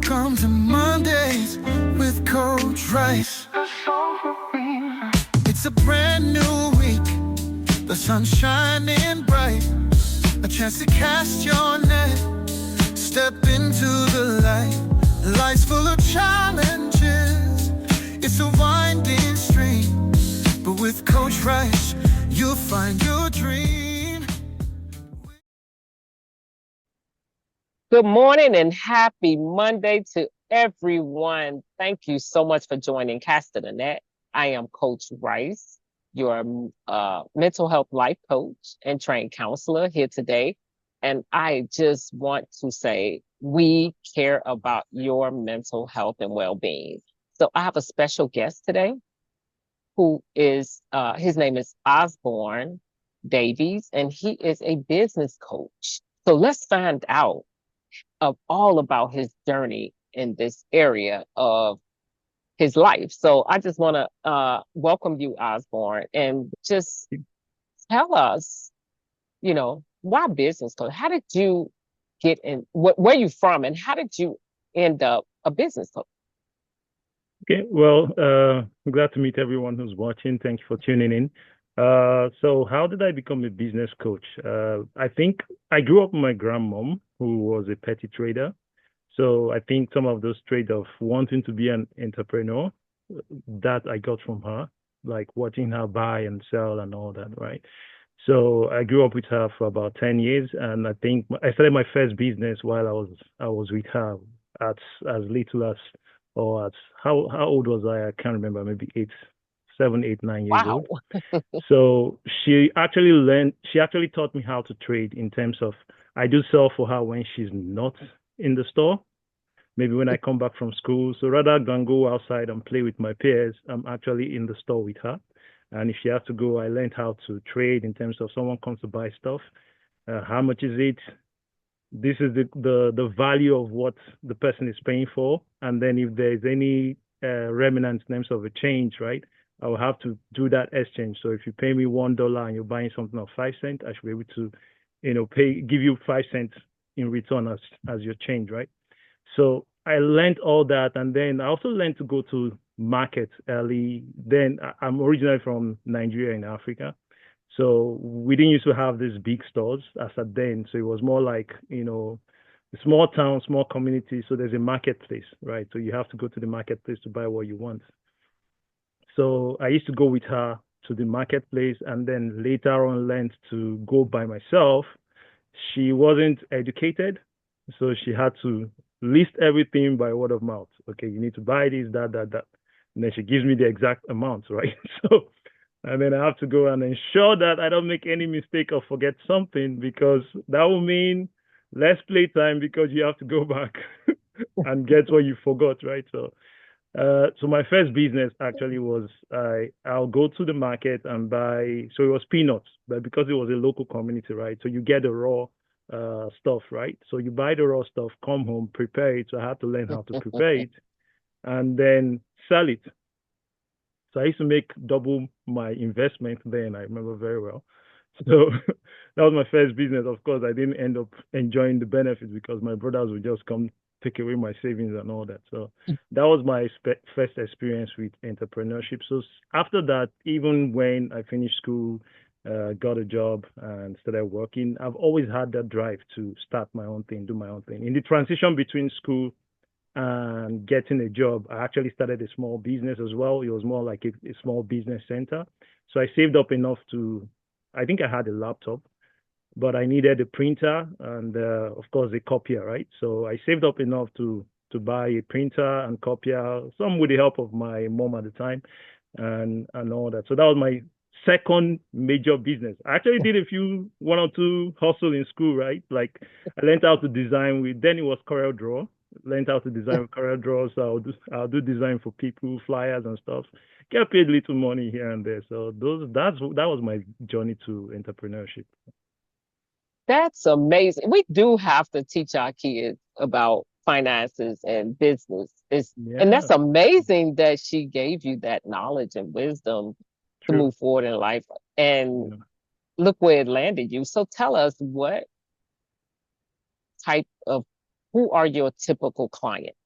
Welcome to Mondays with Coach Rice. It's a brand new week, the sun's shining bright. A chance to cast your net, step into the light. Life's full of challenges, it's a winding stream. But with Coach Rice, you'll find your dream. Good morning and happy Monday to everyone. Thank you so much for joining Cast of the Net. I am Coach Rice, your mental health life coach and trained counselor here today. And I just want to say we care about your mental health and well-being. So I have a special guest today who is, his name is Osborne Davies, and he is a business coach. So let's find out all about his journey in this area of his life. So I just want to welcome you, Osborne, and just tell us, why business coach? How did you get in? Where you from, and how did you end up a business coach? Okay, well, glad to meet everyone who's watching. Thank you for tuning in. So how did I become a business coach? I think I grew up with my grandmom, who was a petty trader. So I think some of those traits of wanting to be an entrepreneur, that I got from her, like watching her buy and sell and all that, right? So I grew up with her for about 10 years, and I think I started my first business while I was with her at as little as, or at how old was I? I can't remember, maybe 7, 8, 9 years Wow. old. So she actually taught me how to trade in terms of, I do sell for her when she's not in the store, maybe when I come back from school. So rather than go outside and play with my peers, I'm actually in the store with her. And if she has to go, I learned how to trade in terms of someone comes to buy stuff. How much is it? This is the value of what the person is paying for. And then if there's any remnant in terms of a change, right, I will have to do that exchange. So if you pay me $1 and you're buying something of 5 cents, I should be able to, give you 5 cents in return as your change, right? So I learned all that, and then I also learned to go to markets early. Then I'm originally from Nigeria in Africa, so we didn't used to have these big stores as at then. So it was more like a small town, small community. So there's a marketplace, right? So you have to go to the marketplace to buy what you want. So I used to go with her to the marketplace, and then later on learned to go by myself. She wasn't educated, so she had to list everything by word of mouth. Okay, you need to buy this, that. And then she gives me the exact amount, right? So, and then I have to go and ensure that I don't make any mistake or forget something, because that will mean less playtime because you have to go back and get what you forgot, right? So my first business actually was I'll go to the market and buy. So it was peanuts, but because it was a local community, right? So you get the raw stuff, right? So you buy the raw stuff, come home, prepare it. So I had to learn how to prepare it and then sell it. So I used to make double my investment then. I remember very well. So that was my first business. Of course, I didn't end up enjoying the benefits because my brothers would just come take away my savings and all that. So that was my first experience with entrepreneurship. So after that, even when I finished school, got a job and started working, I've always had that drive to start my own thing, do my own thing. In the transition between school and getting a job, I actually started a small business as well. It was more like a small business center. So I saved up enough I think I had a laptop, but I needed a printer and of course a copier, right? So I saved up enough to buy a printer and copier, some with the help of my mom at the time and all that. So that was my second major business. I actually did one or two hustle in school, right? Like I learned how to design then it was CorelDRAW. Learned how to design with CorelDRAW, so I'll do design for people, flyers and stuff. Get paid little money here and there. So that was my journey to entrepreneurship. That's amazing. We do have to teach our kids about finances and business. And that's amazing that she gave you that knowledge and wisdom to move forward in life. And look where it landed you. So tell us, what type of, who are your typical clients?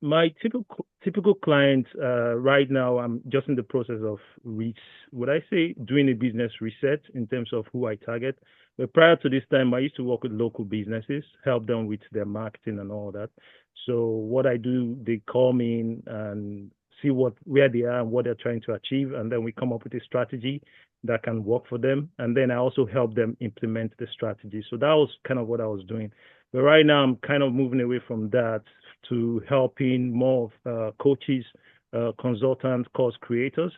My typical client right now, I'm just in the process of would I say doing a business reset in terms of who I target. But prior to this time, I used to work with local businesses, help them with their marketing and all that. So what I do, they call me in and see where they are and what they're trying to achieve, and then we come up with a strategy that can work for them. And then I also help them implement the strategy. So that was kind of what I was doing. But right now, I'm kind of moving away from that to helping more of coaches, consultants, course creators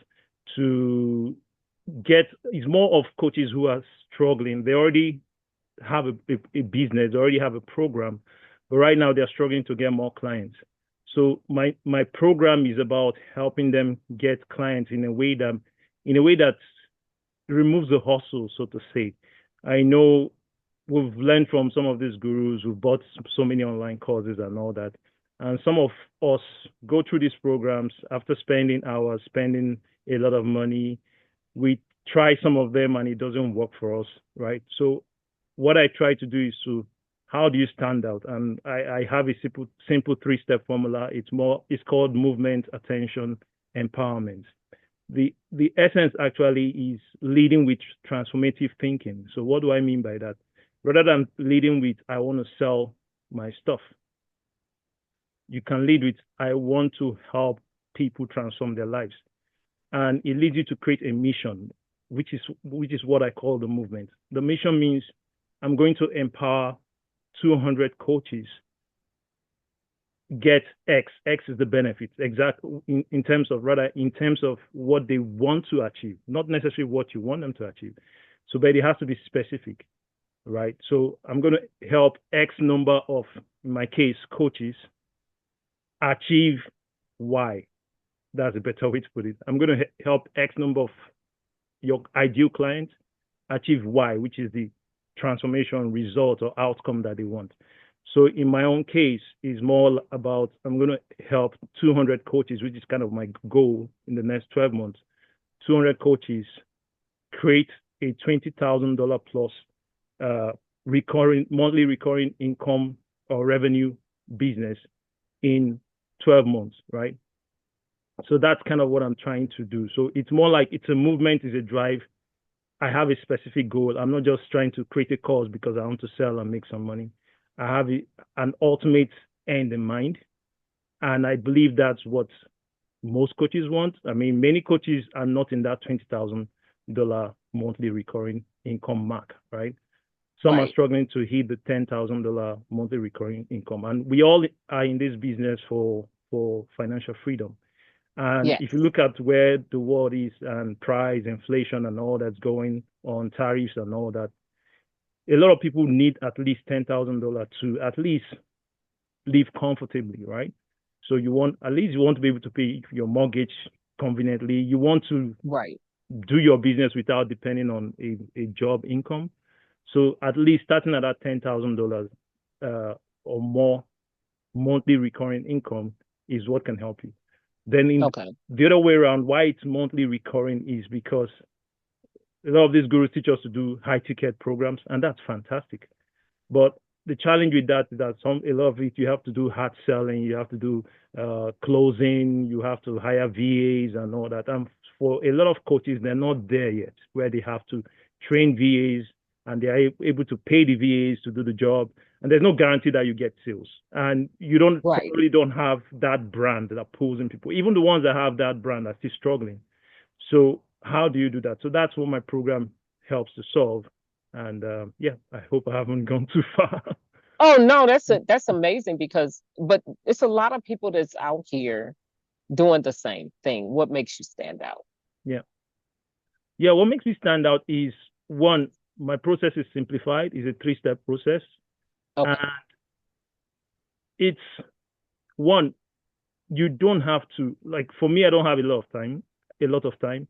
to it's more of coaches who are struggling. They already have a business, they already have a program, but right now they're struggling to get more clients. So my program is about helping them get clients in a way that removes the hustle, so to say. I know we've learned from some of these gurus who bought so many online courses and all that. And some of us go through these programs after spending hours, spending a lot of money. We try some of them and it doesn't work for us, right? So what I try to do is how do you stand out? And I have a simple 3-step formula. It's called movement, attention, empowerment. The essence actually is leading with transformative thinking. So what do I mean by that? Rather than leading with, I want to sell my stuff, you can lead with, I want to help people transform their lives. And it leads you to create a mission, which is what I call the movement. The mission means I'm going to empower 200 coaches get X. X is the benefits, exactly in terms of what they want to achieve, not necessarily what you want them to achieve. So, but it has to be specific, right? So I'm going to help X number of, in my case, coaches achieve Y. That's a better way to put it. I'm going to help X number of your ideal clients achieve Y, which is the transformation result or outcome that they want. So in my own case, it's more about I'm going to help 200 coaches, which is kind of my goal in the next 12 months. 200 coaches create a $20,000 plus monthly recurring income or revenue business in 12 months, right? So that's kind of what I'm trying to do. So it's more like it's a movement, it's a drive. I have a specific goal. I'm not just trying to create a course because I want to sell and make some money. I have an ultimate end in mind. And I believe that's what most coaches want. I mean, many coaches are not in that $20,000 monthly recurring income mark, right? Some are struggling to hit the $10,000 monthly recurring income. And we all are in this business for financial freedom. And if you look at where the world is and price, inflation, and all that's going on, tariffs and all that, a lot of people need at least $10,000 to at least live comfortably, right? So you want to be able to pay your mortgage conveniently. You want to do your business without depending on a job income. So at least starting at that $10,000 or more monthly recurring income is what can help you. Then the other way around, why it's monthly recurring is because a lot of these gurus teach us to do high ticket programs, and that's fantastic. But the challenge with that is that a lot of it you have to do hard selling, you have to do closing, you have to hire VAs and all that. And for a lot of coaches, they're not there yet, where they have to train VAs and they are able to pay the VAs to do the job. And there's no guarantee that you get sales. And you probably don't have that brand that pulls in people. Even the ones that have that brand are still struggling. So how do you do that? So that's what my program helps to solve. And I hope I haven't gone too far. Oh no, that's amazing but it's a lot of people that's out here doing the same thing. What makes you stand out? Yeah, what makes me stand out is one, my process is simplified. It's a 3-step process. And it's one, you don't have to, like for me, I don't have a lot of time.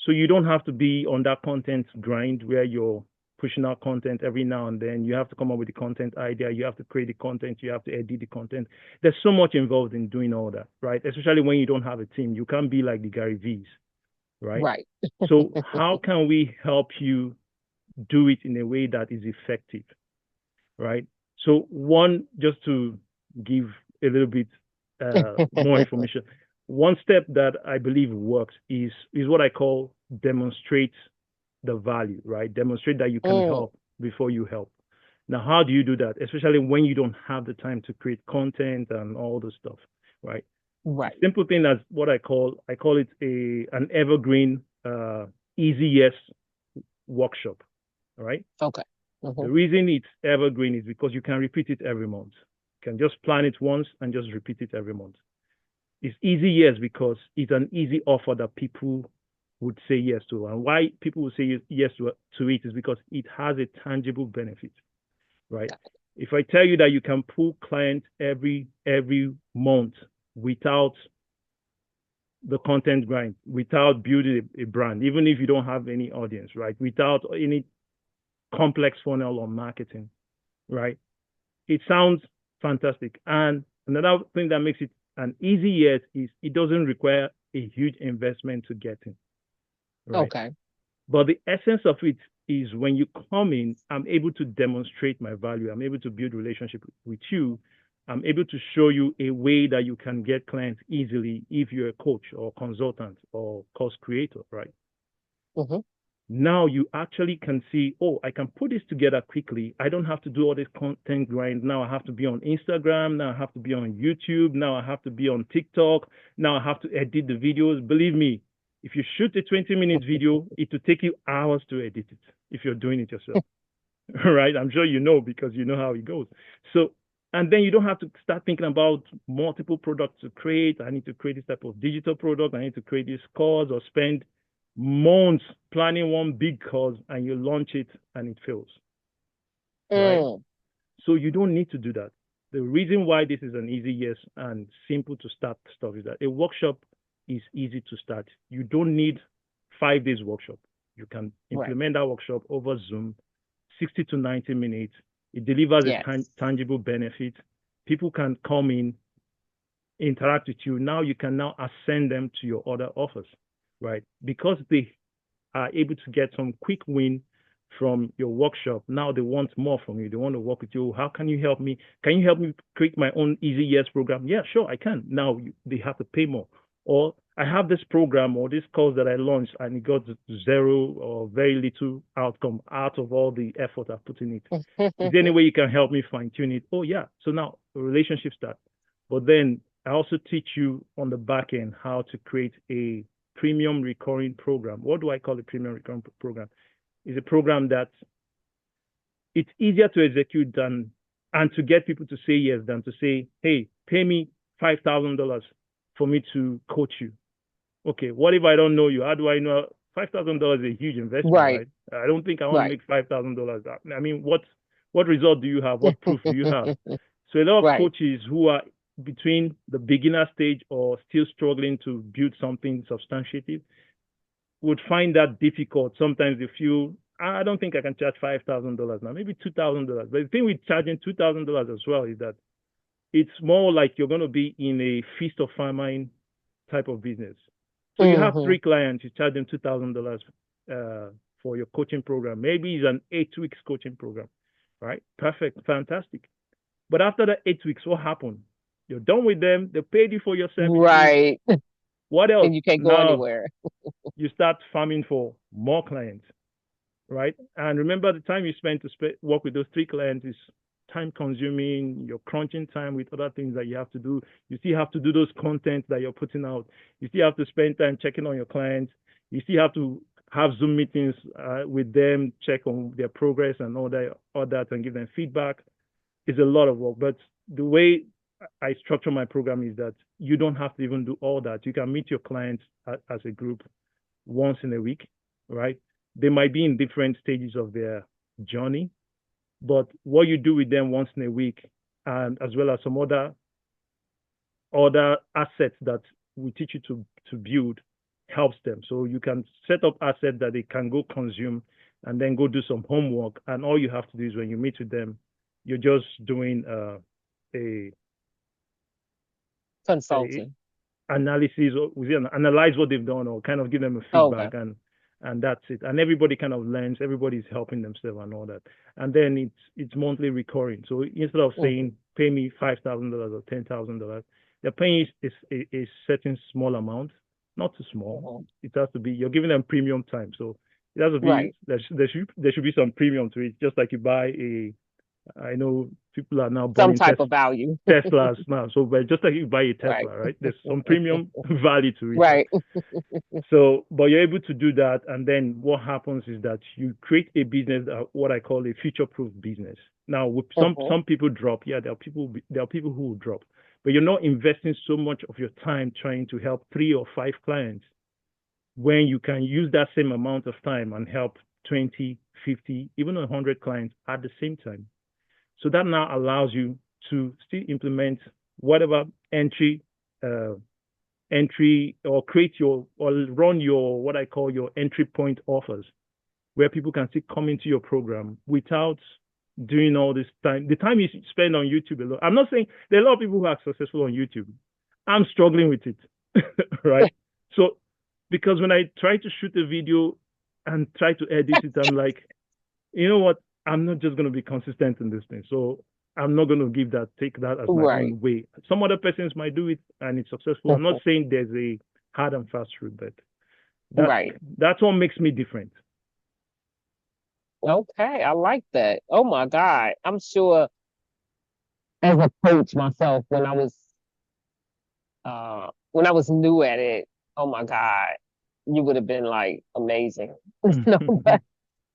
So you don't have to be on that content grind where you're pushing out content every now and then. You have to come up with the content idea. You have to create the content. You have to edit the content. There's so much involved in doing all that, right? Especially when you don't have a team. You can't be like the Gary V's, right? Right. So how can we help you do it in a way that is effective, right? So one, just to give a little bit more information. One step that I believe works is what I call demonstrate the value, right? Demonstrate that you can help before you help. Now, how do you do that? Especially when you don't have the time to create content and all the stuff, right? Right. Simple thing as what I call it an evergreen easy yes workshop. All right. Okay. The reason it's evergreen is because you can repeat it every month. You can just plan it once and just repeat it every month. It's easy yes because it's an easy offer that people would say yes to. And why people would say yes to it is because it has a tangible benefit, right? If I tell you that you can pull clients every month without the content grind, without building a brand, even if you don't have any audience, right? Without any complex funnel or marketing, right? It sounds fantastic. And another thing that makes it an easy yes is it doesn't require a huge investment to get in, right? Okay. But the essence of it is when you come in, I'm able to demonstrate my value. I'm able to build relationship with you. I'm able to show you a way that you can get clients easily if you're a coach or consultant or course creator, right? Now you actually can see, oh, I can put this together quickly. I don't have to do all this content grind. Now I have to be on Instagram. Now I have to be on YouTube. Now I have to be on TikTok. Now I have to edit the videos. Believe me, if you shoot a 20-minute video, it will take you hours to edit it if you're doing it yourself, right? I'm sure you know because you know how it goes. So, and then you don't have to start thinking about multiple products to create. I need to create this type of digital product. I need to create this course or spend months planning one big course and you launch it and it fails, right? So you don't need to do that. The reason why this is an easy yes and simple to start stuff is that a workshop is easy to start. You don't need 5 days workshop. You can implement that workshop over Zoom, 60 to 90 minutes. It delivers a tangible benefit. People can come in, interact with you. Now you can now ascend them to your other offers, right? Because they are able to get some quick win from your workshop. Now they want more from you. They want to work with you. How can you help me? Can you help me create my own easy yes program? Yeah, sure, I can. Now they have to pay more. Or I have this program or this course that I launched and it got zero or very little outcome out of all the effort I put in it. Is there any way you can help me fine tune it? Oh yeah. So now the relationship starts. But then I also teach you on the back end how to create a premium recurring program. What do I call a premium recurring program? It's a program that it's easier to execute than and to get people to say yes than to say, hey, pay me $5,000 for me to coach you. Okay, what if I don't know you? How do I know? $5,000 is a huge investment, right? I don't think I want to make $5,000. I mean, what result do you have? What proof do you have? So a lot of coaches who are between the beginner stage or still struggling to build something substantiative would find that difficult. Sometimes they feel, I don't think I can charge $5,000 now, maybe $2,000. But the thing with charging $2,000 as well is that it's more like you're going to be in a feast or famine type of business. So you have 3 clients, you charge them $2,000 for your coaching program. Maybe it's an 8 weeks coaching program, right? Perfect, fantastic. But after the 8 weeks, what happened? You're done with them. They paid you for your services. Right. What else? And you can't go anywhere. You start farming for more clients, right? And remember the time you spend to work with those 3 clients is time consuming. You're crunching time with other things that you have to do. You still have to do those content that you're putting out. You still have to spend time checking on your clients. You still have to have Zoom meetings with them, check on their progress and all that and give them feedback. It's a lot of work. But the way I structure my program is that you don't have to even do all that. You can meet your clients as a group once in a week, right? They might be in different stages of their journey, but what you do with them once in a week, and as well as some other assets that we teach you to build, helps them. So you can set up assets that they can go consume and then go do some homework. And all you have to do is when you meet with them, you're just doing a consulting analysis, or analyze what they've done, or kind of give them a feedback, and that's it. And everybody kind of learns. Everybody's helping themselves and all that. And then it's monthly recurring. So instead of saying pay me $5,000 or $10,000, they're paying a certain small amount, not too small. It has to be, you're giving them premium time. So it has to be, Right. there should be some premium to it, just like you buy I know people are now Some buying type of value. Teslas now. So, but just like you buy a Right. Tesla, right? There's some premium value to it. Right. So, but you're able to do that, and then what happens is that you create a business, what I call a future-proof business. Now, with some people drop, yeah, there are people who will drop, but you're not investing so much of your time trying to help 3 or 5 clients when you can use that same amount of time and help 20, 50, even 100 clients at the same time. So that now allows you to still implement whatever entry or create or run your, what I call your entry point offers, where people can still come into your program without doing all this time. The time you spend on YouTube alone. I'm not saying there are a lot of people who are successful on YouTube. I'm struggling with it, right? So, because when I try to shoot a video and try to edit it, I'm like, you know what? I'm not just going to be consistent in this thing. So I'm not going to take that as my Right. own way. Some other persons might do it and it's successful. I'm not saying there's a hard and fast rule, but Right. that's what makes me different. Okay. I like that. Oh my God. I'm sure as a coach myself, when I was new at it, oh my God, you would have been like amazing. No,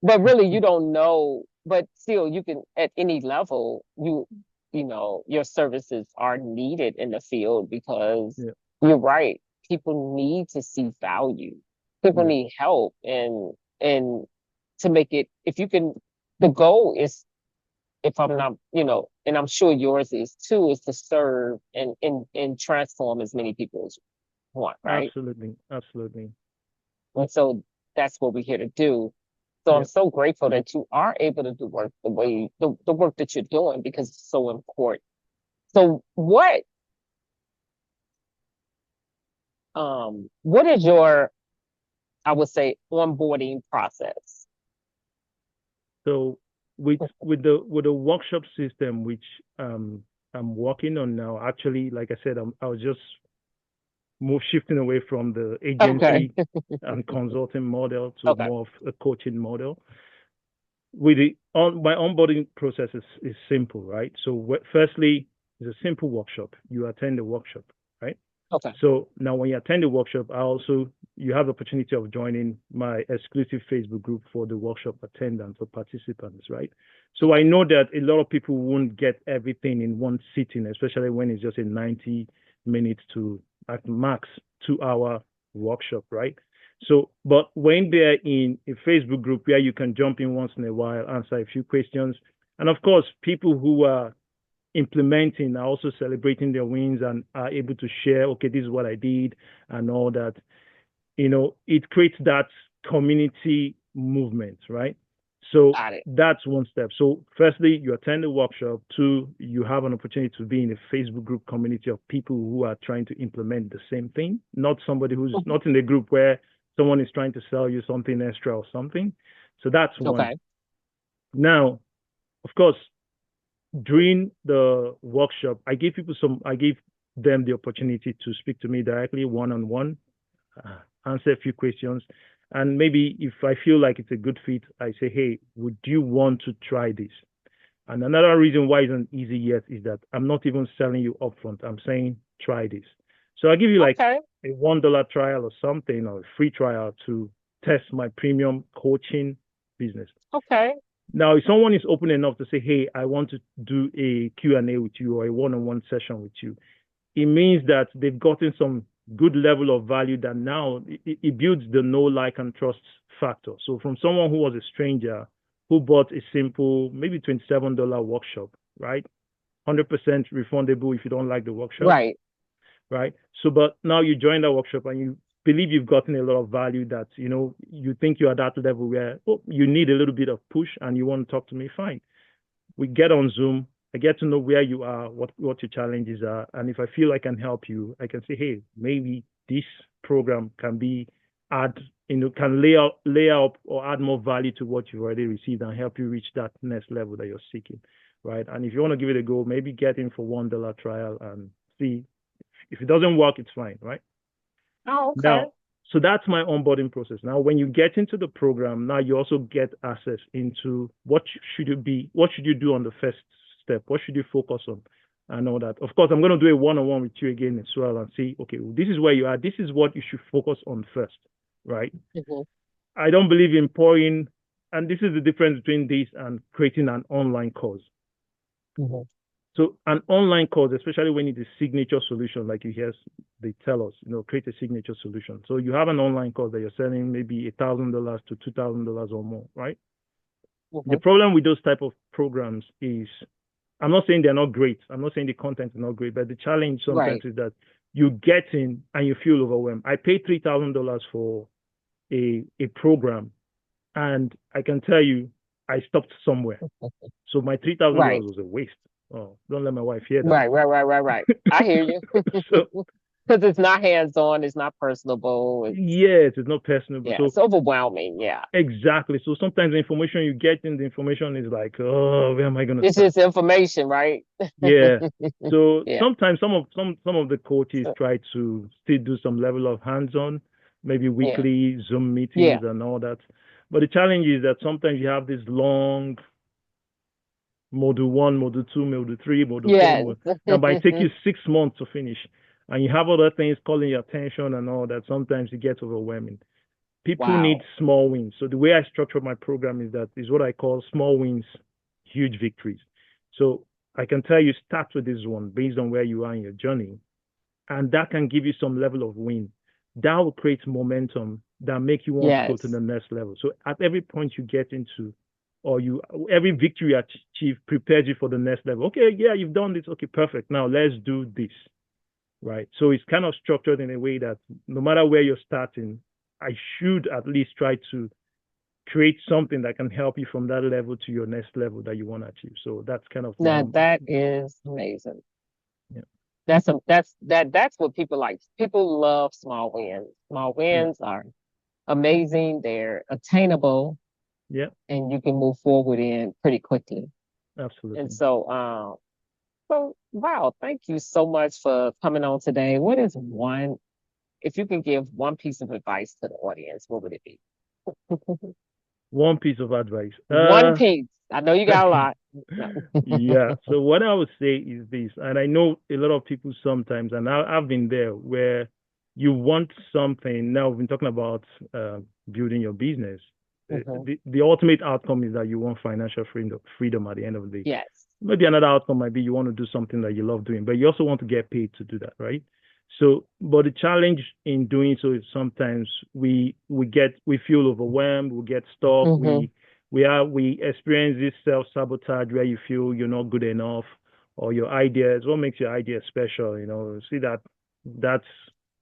but really you don't know, but still you can at any level, you know, your services are needed in the field because Yeah. you're right. People need to see value. People Yeah. need help and to make it, if you can, the goal is, if I'm not, you know, and I'm sure yours is too, is to serve and transform as many people as you want, right? Absolutely. Absolutely. And so that's what we're here to do. So I'm Yeah. so grateful that you are able to do work the work that you're doing because it's so important. So what is your, I would say, onboarding process? So with the workshop system, which I'm working on now, actually, like I said, I was just shifting away from the Okay. agency and consulting model to Okay. more of a coaching model. With my onboarding process is simple, right? So firstly, it's a simple workshop. You attend the workshop, right? Okay. So now when you attend the workshop, you have the opportunity of joining my exclusive Facebook group for the workshop attendants or participants, right? So I know that a lot of people won't get everything in one sitting, especially when it's just a 90 minutes to at max 2 hour workshop, right? So, but when they're in a Facebook group where you can jump in once in a while, answer a few questions, and of course, people who are implementing are also celebrating their wins and are able to share, okay, this is what I did and all that. You know, it creates that community movement, right? So Got it. that's one step. So firstly, you attend the workshop. 2, you have an opportunity to be in a Facebook group community of people who are trying to implement the same thing, not somebody who's not in the group where someone is trying to sell you something extra or something. So that's one. Okay. Now, of course, during the workshop, I give them the opportunity to speak to me directly, one-on-one, answer a few questions. And maybe if I feel like it's a good fit, I say, hey, would you want to try this? And another reason why it's not easy yet is that I'm not even selling you upfront. I'm saying, try this. So I give you like Okay. a $1 trial or something, or a free trial to test my premium coaching business. Okay. Now, if someone is open enough to say, hey, I want to do a Q&A with you or a one-on-one session with you, it means that they've gotten some good level of value that now it builds the know, like, and trust factor. So from someone who was a stranger who bought a simple, maybe $27 workshop, right? 100% refundable if you don't like the workshop, Right. right? So, but now you join that workshop and you believe you've gotten a lot of value that, you know, you think you're at that level where you need a little bit of push and you want to talk to me, fine. We get on Zoom. I get to know where you are, what your challenges are. And if I feel I can help you, I can say, hey, maybe this program can can lay up or add more value to what you've already received and help you reach that next level that you're seeking, right? And if you want to give it a go, maybe get in for $1 trial and see If it doesn't work, it's fine, right? Oh, okay. Now, so that's my onboarding process. Now, when you get into the program, now you also get access into what should you be, what should you do on the first step, what should you focus on, and all that. Of course, I'm going to do a one-on-one with you again as well and see, okay, well, this is where you are. This is what you should focus on first, right? Mm-hmm. I don't believe in pouring, and this is the difference between this and creating an online course. Mm-hmm. So an online course, especially when it's a signature solution, like you hear they tell us, create a signature solution. So you have an online course that you're selling maybe $1,000 to $2,000 or more, right? Mm-hmm. The problem with those type of programs is, I'm not saying they're not great. I'm not saying the content is not great, but the challenge sometimes is that you get in and you feel overwhelmed. I paid $3,000 for a program, and I can tell you, I stopped somewhere. So my $3,000 was a waste. Oh, don't let my wife hear that. Right. I hear you. So, because it's not hands-on, it's not personable. yes, it's not personal. Yeah, So it's overwhelming. Yeah. exactly. So sometimes the information you get in the information is like, oh, where am I gonna It's start? just information, right? Yeah. So Yeah. sometimes some of the coaches try to still do some level of hands-on, maybe weekly Zoom meetings and all that. But the challenge is that sometimes you have this long module 1, module 2, module 3, module 4 that might take you 6 months to finish. And you have other things calling your attention and all that. Sometimes it gets overwhelming. People need small wins. So the way I structure my program is what I call small wins, huge victories. So I can tell you, start with this one based on where you are in your journey. And that can give you some level of win. That will create momentum that make you want to go to the next level. So at every point you get into, or every victory you achieve prepares you for the next level. Okay, yeah, you've done this. Okay, perfect. Now let's do this. Right. So it's kind of structured in a way that no matter where you're starting, I should at least try to create something that can help you from that level to your next level that you want to achieve. So that's kind of now that is amazing. Yeah. That's what people like. People love small wins. Small wins are amazing. They're attainable. Yeah. And you can move forward in pretty quickly. Absolutely. And so wow, thank you so much for coming on today. What is if you can give one piece of advice to the audience, what would it be? One piece of advice. One piece. I know you got a lot. Yeah. So what I would say is this, and I know a lot of people sometimes, and I've been there, where you want something. Now we've been talking about building your business. The ultimate outcome is that you want financial freedom at the end of the day. Yes. Maybe another outcome might be you want to do something that you love doing, but you also want to get paid to do that, right? So, but the challenge in doing so is sometimes we feel overwhelmed, we get stuck, we experience this self-sabotage where you feel you're not good enough, or your ideas. What makes your idea special? See that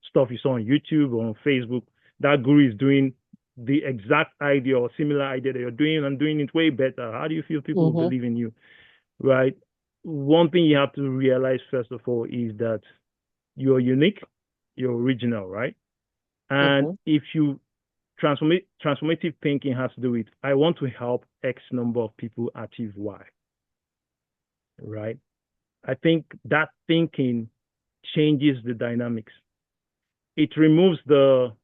stuff you saw on YouTube or on Facebook. That guru is doing the exact idea or similar idea that you're doing and doing it way better. How do you feel people will believe in you? Right? One thing you have to realize, first of all, is that you're unique, you're original, right? And if you transformative thinking has to do with, I want to help X number of people achieve Y, right? I think that thinking changes the dynamics. It removes the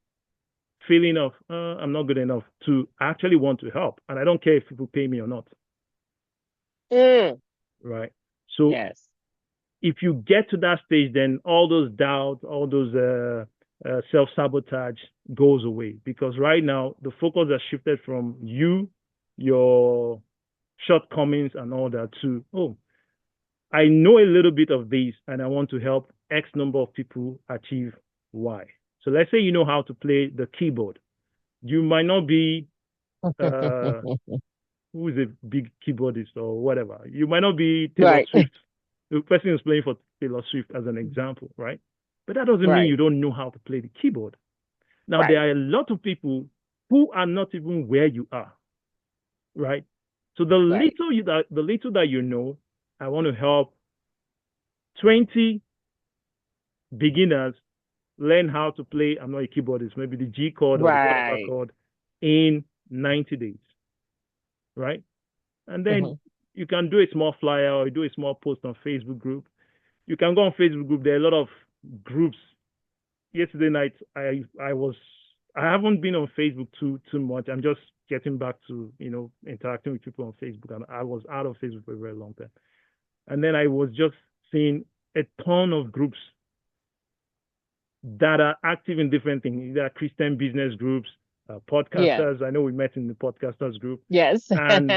feeling of, I'm not good enough, to actually want to help. And I don't care if people pay me or not. Right? So if you get to that stage, then all those doubts, all those self-sabotage goes away. Because right now, the focus has shifted from you, your shortcomings and all that, to, I know a little bit of this and I want to help X number of people achieve Y. So let's say you know how to play the keyboard. You might not be who is a big keyboardist or whatever. You might not be Taylor Swift, the person who's playing for Taylor Swift as an example, right? But that doesn't mean you don't know how to play the keyboard. Now, there are a lot of people who are not even where you are, right? So the little that you know, I want to help 20 beginners learn how to play, I'm not a keyboardist, maybe the G chord or the whatever chord in 90 days, right? And then you can do a small flyer or do a small post on Facebook group. You can go on Facebook group. There are a lot of groups. Yesterday night, I haven't been on Facebook too much. I'm just getting back to interacting with people on Facebook, and I was out of Facebook for a very long time. And then I was just seeing a ton of groups that are active in different things. There are Christian business groups, Yeah. podcasters. I know we met in the podcasters group, Yes. and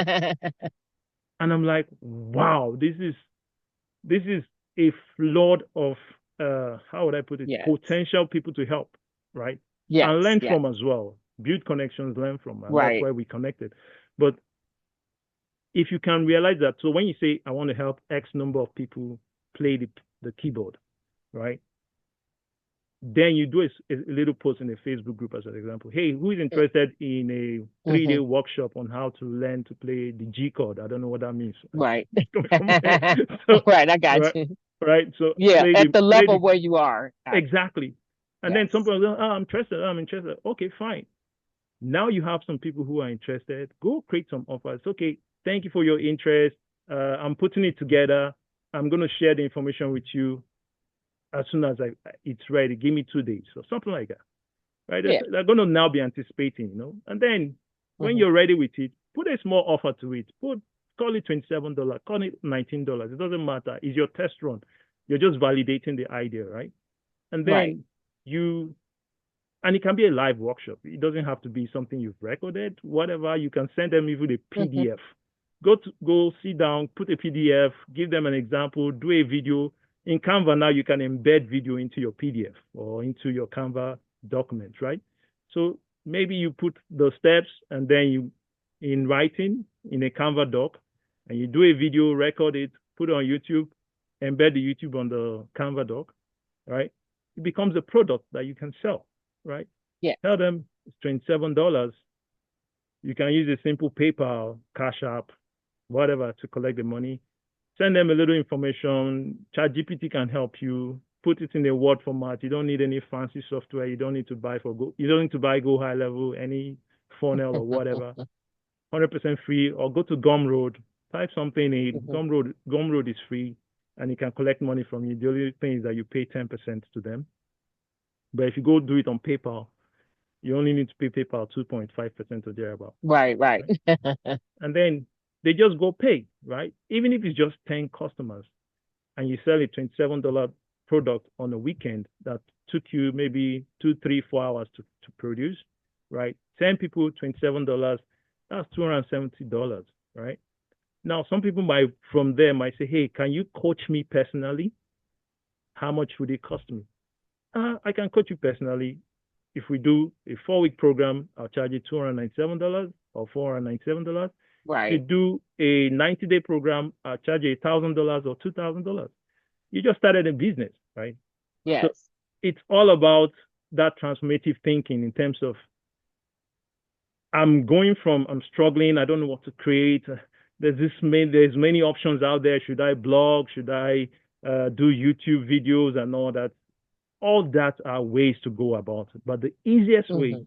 I'm like, wow, this is a flood of how would I put it? Yes. Potential people to help, right? And Yes. learn Yes. from as well. Build connections, learn from, and that's Right. why we connected. But if you can realize that, so when you say I want to help X number of people play the keyboard, right? Then you do a little post in a Facebook group as an example. Hey, who is interested in a 3-day Mm-hmm. workshop on how to learn to play the G chord? I don't know what that means. Right. It's coming from my head. So, Right. I got right, you. right. So Yeah. At the play level the where you are. exactly. And then some Yes. people go, oh, I'm interested. I'm interested. Okay, fine. Now you have some people who are interested. Go create some offers. Okay, thank you for your interest. I'm putting it together. I'm going to share the information with you as soon as it's ready. Give me 2 days or something like that. Right? Yeah. They're going to now be anticipating, And then when Mm-hmm. you're ready with it, put a small offer to it. Call it $27, call it $19. It doesn't matter. It's your test run. You're just validating the idea, right? And Right. then and it can be a live workshop. It doesn't have to be something you've recorded, whatever. You can send them even a Mm-hmm. PDF. Go sit down, put a PDF, give them an example, do a video. In Canva now, you can embed video into your PDF or into your Canva document, right? So maybe you put the steps and then you, in writing, in a Canva doc, and you do a video, record it, put it on YouTube, embed the YouTube on the Canva doc, right? It becomes a product that you can sell, right? Yeah. Tell them it's $27. You can use a simple PayPal, Cash App, whatever to collect the money. Send them a little information. ChatGPT can help you. Put it in a Word format. You don't need any fancy software. You don't need to buy You don't need to buy Go High Level, any funnel or whatever. 100% free. Or go to Gumroad. Type something in. Mm-hmm. Gumroad is free, and it can collect money from you. The only thing is that you pay 10% to them. But if you go do it on PayPal, you only need to pay PayPal 2.5% or thereabout. Right. Right. And then they just go pay, right? Even if it's just 10 customers and you sell a $27 product on a weekend that took you maybe 2, 3, 4 hours to produce, right? 10 people, $27, that's $270, right? Now, some people from there might say, hey, can you coach me personally? How much would it cost me? I can coach you personally. If we do a 4-week program, I'll charge you $297 or $497. If you Right. do a 90-day program, I'll charge you $1,000 or $2,000. You just started a business, right? So Yes. it's all about that transformative thinking in terms of I'm struggling, I don't know what to create. There's many options out there. Should I blog? Should I do YouTube videos and all that? All that are ways to go about it. But the easiest way Mm-hmm.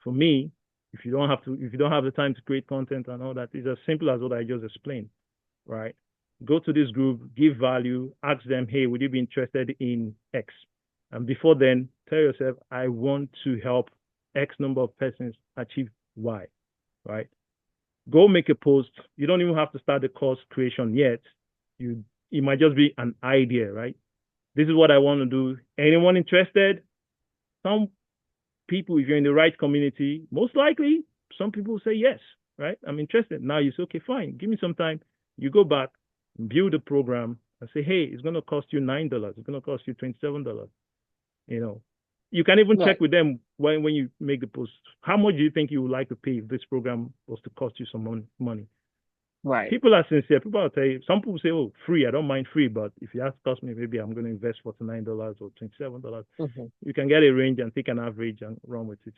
for me, if you don't have the time to create content and all that, is as simple as what I just explained, right? Go to this group, give value, ask them, hey, would you be interested in X? And before then, tell yourself, I want to help X number of persons achieve Y, right? Go make a post. You don't even have to start the course creation yet. It might just be an idea, right? This is what I want to do. Anyone interested? Some people, if you're in the right community, most likely some people say yes, right? I'm interested. Now you say, okay, fine, give me some time. You go back, build a program, and say, hey, it's going to cost you $9. It's going to cost you $27. You can even check Right. with them when you make the post. How much do you think you would like to pay if this program was to cost you some money? Right. People are sincere. People will tell you. Some people say, "Oh, free. I don't mind free, but if you have to cost me, maybe I'm going to invest $49 or $27." Mm-hmm. You can get a range and take an average and run with it.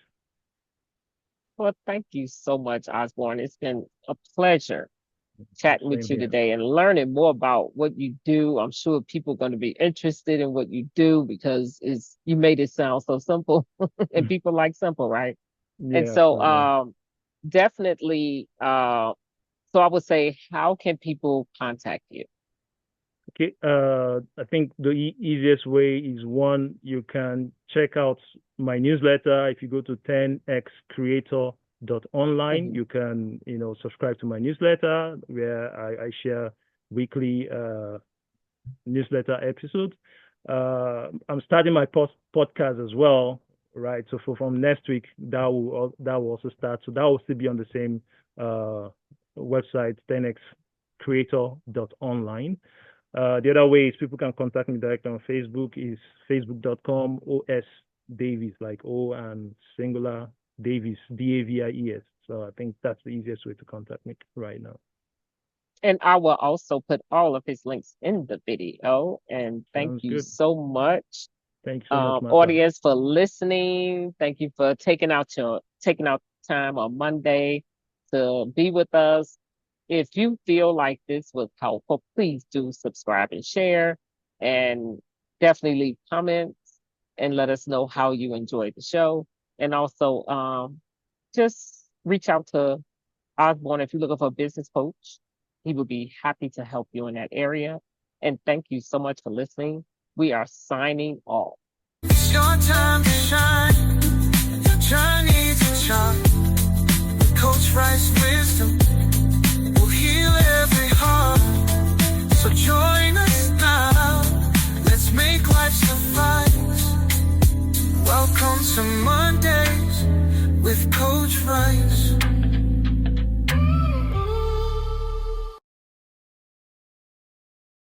Well, thank you so much, Osborne. It's been a pleasure chatting Same with you here. today and learning more about what you do. I'm sure people are going to be interested in what you do because you made it sound so simple and people like simple, right? And Yeah, so absolutely. definitely so I would say, how can people contact you? Okay, I think the easiest way is one, you can check out my newsletter. If you go to 10xcreator.online, Mhm. you can, subscribe to my newsletter where I share weekly newsletter episodes. I'm starting my podcast as well, right? So from next week, that will also start. So that will still be on the same website, 10xcreator.online. The other way is people can contact me directly on Facebook is facebook.com OS Davies, like O and singular Davies, Davies. So I think that's the easiest way to contact me right now. And I will also put all of his links in the video. And thank Sounds you good. so much, Thanks so much, Martha. audience, for listening. Thank you for taking out time on Monday to be with us. If you feel like this was helpful, please do subscribe and share, and definitely leave comments and let us know how you enjoyed the show. And also, just reach out to Osborne if you're looking for a business coach. He would be happy to help you in that area. And thank you so much for listening. We are signing off. It's your time to shine.